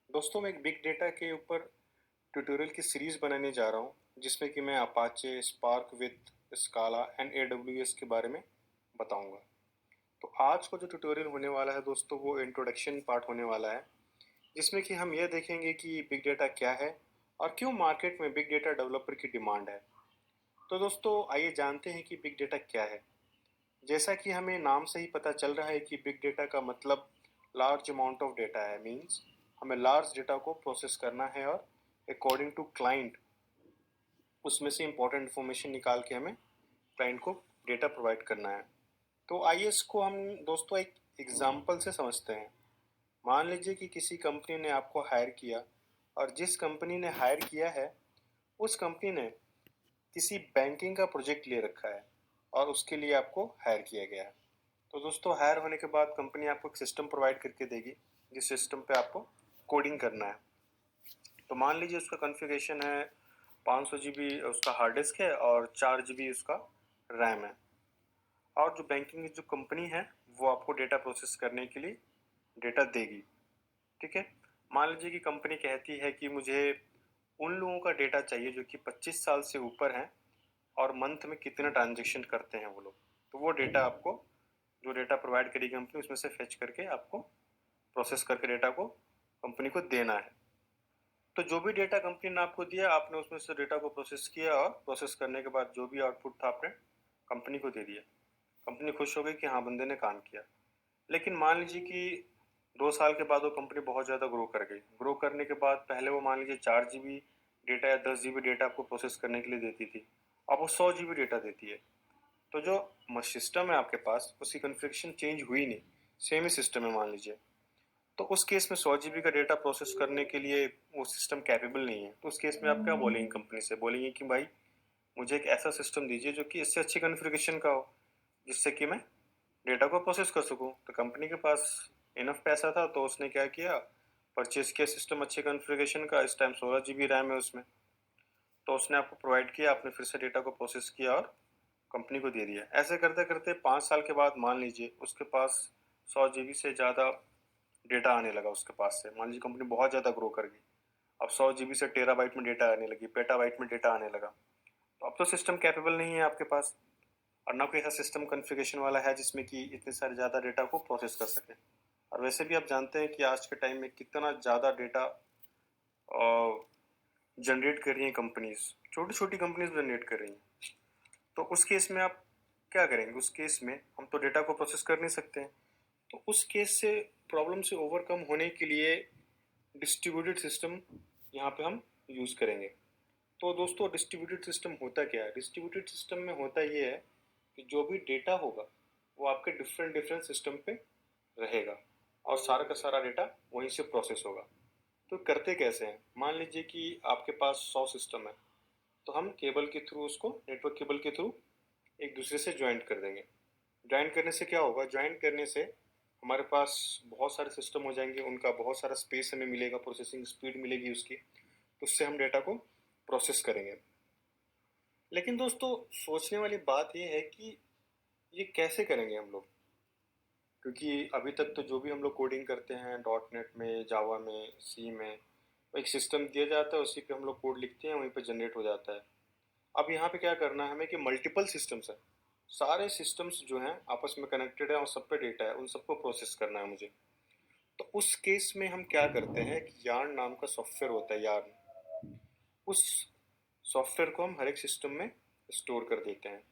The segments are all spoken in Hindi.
दोस्तों मैं एक बिग डेटा के ऊपर ट्यूटोरियल की सीरीज़ बनाने जा रहा हूँ जिसमें कि मैं Apache spark with स्काला and AWS के बारे में बताऊंगा। तो आज का जो ट्यूटोरियल होने वाला है दोस्तों वो इंट्रोडक्शन पार्ट होने वाला है जिसमें कि हम यह देखेंगे कि बिग डेटा क्या है और क्यों मार्केट में बिग डेटा डेवलपर की डिमांड है। तो दोस्तों आइए जानते हैं कि बिग डेटा क्या है। जैसा कि हमें नाम से ही पता चल रहा है कि बिग डेटा का मतलब लार्ज अमाउंट ऑफ डेटा है। मीन्स हमें लार्ज डेटा को प्रोसेस करना है और अकॉर्डिंग टू क्लाइंट उसमें से इंपॉर्टेंट इन्फॉर्मेशन निकाल के हमें क्लाइंट को डेटा प्रोवाइड करना है। तो आइए इसको हम दोस्तों एक एग्जाम्पल से समझते हैं। मान लीजिए कि किसी कंपनी ने आपको हायर किया और जिस कंपनी ने हायर किया है उस कंपनी ने किसी बैंकिंग का प्रोजेक्ट ले रखा है और उसके लिए आपको हायर किया गया है। तो दोस्तों हायर होने के बाद कंपनी आपको एक सिस्टम प्रोवाइड करके देगी जिस सिस्टम पे आपको कोडिंग करना है। तो मान लीजिए उसका कॉन्फ़िगरेशन है 500 GB उसका हार्ड डिस्क है और 4 GB उसका रैम है। और जो बैंकिंग की जो कंपनी है वो आपको डेटा प्रोसेस करने के लिए डेटा देगी। ठीक है। मान लीजिए कि कंपनी कहती है कि मुझे उन लोगों का डेटा चाहिए जो कि 25 साल से ऊपर हैं और मंथ में कितना ट्रांजेक्शन करते हैं वो लोग। तो वो डेटा आपको जो डेटा प्रोवाइड करेगी कंपनी उसमें से फेच करके आपको प्रोसेस करके डेटा को कंपनी को देना है। तो जो भी डेटा कंपनी ने आपको दिया आपने उसमें से डेटा को प्रोसेस किया और प्रोसेस करने के बाद जो भी आउटपुट था आपने कंपनी को दे दिया। कंपनी खुश हो गई कि हाँ बंदे ने काम किया। लेकिन मान लीजिए कि 2 साल के बाद वो कंपनी बहुत ज़्यादा ग्रो कर गई। ग्रो करने के बाद पहले वो मान लीजिए 4 GB डेटा या 10 GB डेटा आपको प्रोसेस करने के लिए देती थी, अब वो 100 GB डेटा देती है। तो जो सिस्टम है आपके पास उसकी कॉन्फ़िगरेशन चेंज हुई नहीं, सेम ही सिस्टम है मान लीजिए। तो उस केस में 100 GB का डेटा प्रोसेस करने के लिए वो सिस्टम कैपेबल नहीं है। तो उस केस में आप क्या बोलेंगे कंपनी से? बोलेंगे कि भाई मुझे एक ऐसा सिस्टम दीजिए जो कि इससे अच्छी कॉन्फ़िगरेशन का हो जिससे कि मैं डेटा को प्रोसेस कर सकूं। तो कंपनी के पास इनफ पैसा था तो उसने क्या किया, परचेज किया सिस्टम अच्छे कॉन्फ़िगरेशन का। इस टाइम 16 GB रैम है उसमें। तो उसने आपको प्रोवाइड किया, आपने फिर से डेटा को प्रोसेस किया और कंपनी को दे दिया। ऐसे करते करते 5 साल के बाद मान लीजिए उसके पास 100 GB से ज़्यादा डेटा आने लगा उसके पास से। मान लीजिए कंपनी बहुत ज़्यादा ग्रो कर गई, अब 100 GB से टेराबाइट में डेटा आने लगी, पेटाबाइट में डेटा आने लगा। तो अब तो सिस्टम कैपेबल नहीं है आपके पास और ना कोई ऐसा सिस्टम कॉन्फ़िगरेशन वाला है जिसमें कि इतने सारे ज़्यादा डेटा को प्रोसेस कर सके। और वैसे भी आप जानते हैं कि आज के टाइम में कितना ज़्यादा डेटा जनरेट कर रही हैं कंपनीज, छोटी छोटी कंपनीज जनरेट कर रही हैं। तो उस केस में आप क्या करेंगे? उस केस में हम तो डेटा को प्रोसेस कर नहीं सकते हैं। तो उस केस से प्रॉब्लम से ओवरकम होने के लिए डिस्ट्रीब्यूटेड सिस्टम यहाँ पे हम यूज़ करेंगे। तो दोस्तों डिस्ट्रीब्यूटेड सिस्टम होता क्या है? डिस्ट्रीब्यूटेड सिस्टम में होता ये है कि जो भी डेटा होगा वो आपके डिफरेंट डिफरेंट सिस्टम पे रहेगा और सारा का सारा डेटा वहीं से प्रोसेस होगा। तो करते कैसे हैं? मान लीजिए कि आपके पास 100 सिस्टम है तो हम केबल के थ्रू उसको नेटवर्क केबल के थ्रू एक दूसरे से ज्वाइंट कर देंगे। ज्वाइन करने से क्या होगा? ज्वाइन करने से हमारे पास बहुत सारे सिस्टम हो जाएंगे, उनका बहुत सारा स्पेस हमें मिलेगा, प्रोसेसिंग स्पीड मिलेगी उसकी। तो उससे हम डेटा को प्रोसेस करेंगे। लेकिन दोस्तों सोचने वाली बात यह है कि ये कैसे करेंगे हम लोग? क्योंकि अभी तक तो जो भी हम लोग कोडिंग करते हैं डॉट नेट में, जावा में, सी में, एक सिस्टम दिया जाता है उसी पे हम लोग कोड लिखते हैं, वहीं पे जनरेट हो जाता है। अब यहाँ पे क्या करना है हमें कि मल्टीपल सिस्टम्स है, सारे सिस्टम्स जो हैं आपस में कनेक्टेड है और सब पे डेटा है, उन सबको प्रोसेस करना है मुझे। तो उस केस में हम क्या करते हैं कि यार्न नाम का सॉफ्टवेयर होता है, यार्न। उस सॉफ्टवेयर को हम हर एक सिस्टम में स्टोर कर देते हैं।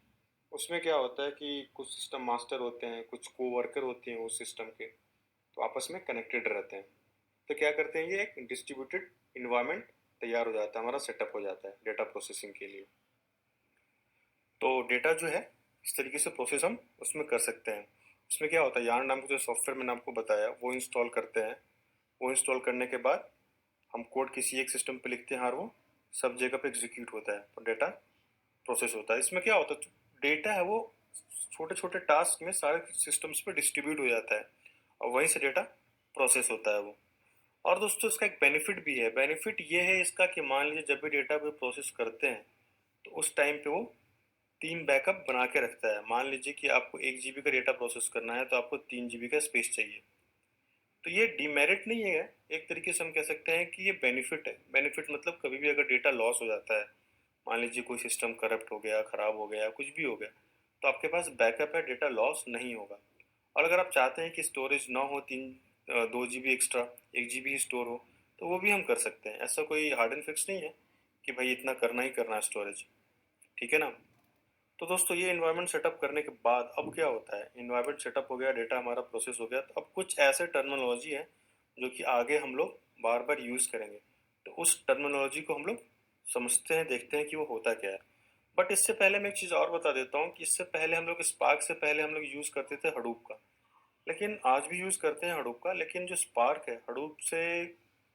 उसमें क्या होता है कि कुछ सिस्टम मास्टर होते हैं, कुछ कोवर्कर होते हैं उस सिस्टम के, तो आपस में कनेक्टेड रहते हैं। तो क्या करते हैं, ये एक डिस्ट्रीब्यूटेड इन्वायरमेंट तैयार हो जाता है, हमारा सेटअप हो जाता है डेटा प्रोसेसिंग के लिए। तो डेटा जो है इस तरीके से प्रोसेस हम उसमें कर सकते हैं। उसमें क्या होता है, यार्न नाम का जो सॉफ्टवेयर मैंने आपको बताया वो इंस्टॉल करते हैं। वो इंस्टॉल करने के बाद हम कोड किसी एक सिस्टम पे लिखते हैं और वो सब जगह पे एग्जीक्यूट होता है, तो डेटा प्रोसेस होता है। इसमें क्या होता है, डेटा है वो छोटे छोटे टास्क में सारे सिस्टम्स पे डिस्ट्रीब्यूट हो जाता है और वहीं से डेटा प्रोसेस होता है वो। और दोस्तों इसका एक बेनिफिट भी है। बेनिफिट ये है इसका कि मान लीजिए जब भी डेटा पे प्रोसेस करते हैं तो उस टाइम पे वो 3 बैकअप बना के रखता है। मान लीजिए कि आपको 1 GB का डेटा प्रोसेस करना है तो आपको 3 GB का स्पेस चाहिए। तो ये डिमेरिट नहीं है, एक तरीके से हम कह सकते हैं कि ये बेनिफिट है। बेनिफिट मतलब कभी भी अगर डेटा लॉस हो जाता है, मान लीजिए कोई सिस्टम करप्ट हो गया, खराब हो गया, कुछ भी हो गया, तो आपके पास बैकअप है, डेटा लॉस नहीं होगा। और अगर आप चाहते हैं कि स्टोरेज ना हो, 2 GB एक्स्ट्रा, 1 GB ही स्टोर हो, तो वो भी हम कर सकते हैं। ऐसा कोई हार्ड एंड फिक्स नहीं है कि भाई इतना करना ही करना है स्टोरेज, ठीक है ना। तो दोस्तों ये इन्वायरमेंट सेटअप करने के बाद अब क्या होता है, इन्वायरमेंट सेटअप हो गया, डेटा हमारा प्रोसेस हो गया, तो अब कुछ ऐसे टर्मिनोलॉजी है जो कि आगे हम लोग बार बार यूज़ करेंगे। तो उस टर्मिनोलॉजी को हम लोग समझते हैं, देखते हैं कि वो होता क्या है। बट इससे पहले मैं एक चीज़ और बता देता हूँ कि इससे पहले हम लोग स्पार्क से पहले हम लोग यूज़ करते थे हडूप का, लेकिन आज भी यूज़ करते हैं हडूप का, लेकिन जो स्पार्क है हडूप से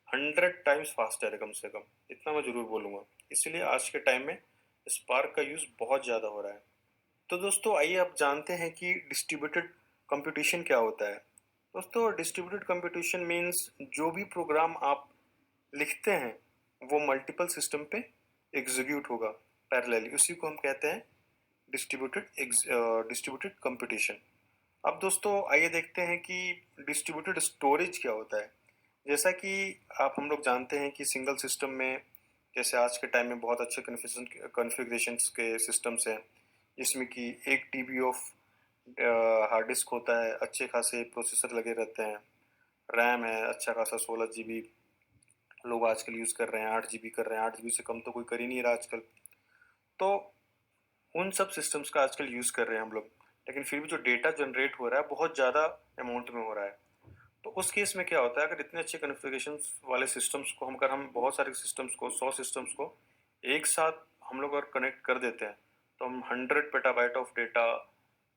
100 टाइम्स फास्टर है, कम से कम इतना मैं ज़रूर बोलूँगा। इसीलिए आज के टाइम में स्पार्क का यूज़ बहुत ज़्यादा हो रहा है। तो दोस्तों आइए आप जानते हैं कि डिस्ट्रीब्यूटेड कंप्यूटेशन क्या होता है। दोस्तों डिस्ट्रीब्यूटेड कंप्यूटेशन मीन्स जो भी प्रोग्राम आप लिखते हैं वो मल्टीपल सिस्टम पे एग्जीक्यूट होगा पैरेलली, उसी को हम कहते हैं डिस्ट्रीब्यूटेड कंप्यूटेशन। अब दोस्तों आइए देखते हैं कि डिस्ट्रीब्यूटेड स्टोरेज क्या होता है। जैसा कि आप हम लोग जानते हैं कि सिंगल सिस्टम में, जैसे आज के टाइम में बहुत अच्छे कॉन्फ़िगरेशंस के सिस्टम्स हैं, जिसमें कि 1 TB ऑफ हार्ड डिस्क होता है, अच्छे खासे प्रोसेसर लगे रहते हैं, रैम है अच्छा खासा 16 GB, लोग आजकल यूज़ कर रहे हैं 8 GB कर रहे हैं, 8 GB से कम तो कोई कर ही नहीं रहा आजकल। तो उन सब सिस्टम्स का आजकल यूज़ कर रहे हैं हम लोग, लेकिन फिर भी जो डेटा जनरेट हो रहा है बहुत ज़्यादा अमाउंट में हो रहा है। तो उस केस में क्या होता है, अगर इतने अच्छे कॉन्फ़िगरेशंस वाले सिस्टम्स को अगर हम बहुत सारे सिस्टम्स को 100 सिस्टम्स को एक साथ हम लोग अगर कनेक्ट कर देते हैं, तो हम 100 petabyte of data,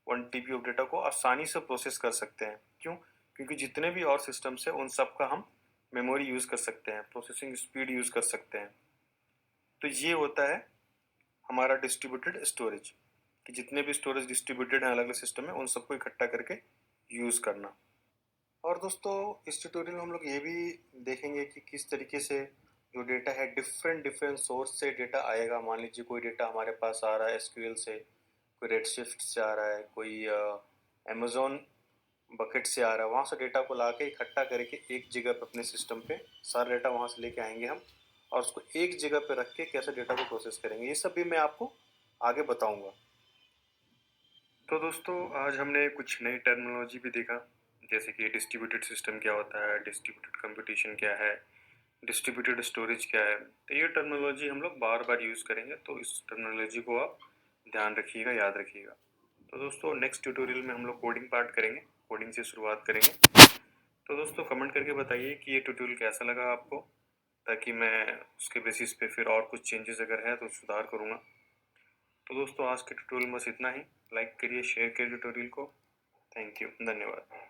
1 TB of data को आसानी से प्रोसेस कर सकते हैं। क्यों? क्योंकि जितने भी और सिस्टम्स हैं उन सब का हम मेमोरी यूज़ कर सकते हैं, प्रोसेसिंग स्पीड यूज़ कर सकते हैं। तो ये होता है हमारा डिस्ट्रीब्यूटेड स्टोरेज, कि जितने भी स्टोरेज डिस्ट्रीब्यूटेड हैं अलग अलग सिस्टम में, उन सबको इकट्ठा करके यूज़ करना। और दोस्तों इस ट्यूटोरियल में हम लोग ये भी देखेंगे कि किस तरीके से जो डेटा है डिफरेंट डिफरेंट सोर्स से डेटा आएगा। मान लीजिए कोई डेटा हमारे पास आ रहा है एसक्यूएल से, कोई रेडशिफ्ट से आ रहा है, कोई अमेजोन बकेट से आ रहा है, वहाँ से डेटा को ला के इकट्ठा करके एक जगह पे अपने सिस्टम पे सारा डेटा वहाँ से लेके आएंगे हम, और उसको एक जगह पे रख के कैसे डेटा को प्रोसेस करेंगे, ये सब भी मैं आपको आगे बताऊंगा। तो दोस्तों आज हमने कुछ नई टर्मिनोलॉजी भी देखा, जैसे कि डिस्ट्रीब्यूटेड सिस्टम क्या होता है, डिस्ट्रीब्यूटेड कंप्यूटेशन क्या है, डिस्ट्रीब्यूटेड स्टोरेज क्या है। तो ये टर्मिनोलॉजी हम लोग बार बार यूज़ करेंगे, तो इस टर्मिनोलॉजी को आप ध्यान रखिएगा, याद रखिएगा। तो दोस्तों नेक्स्ट ट्यूटोरियल में हम लोग कोडिंग पार्ट करेंगे, कोडिंग से शुरुआत करेंगे। तो दोस्तों कमेंट करके बताइए कि ये ट्यूटोरियल कैसा लगा आपको, ताकि मैं उसके बेसिस पे फिर और कुछ चेंजेस अगर है तो सुधार करूँगा। तो दोस्तों आज के ट्यूटोरियल में बस इतना ही। लाइक करिए, शेयर करिए ट्यूटोरियल को। थैंक यू, धन्यवाद।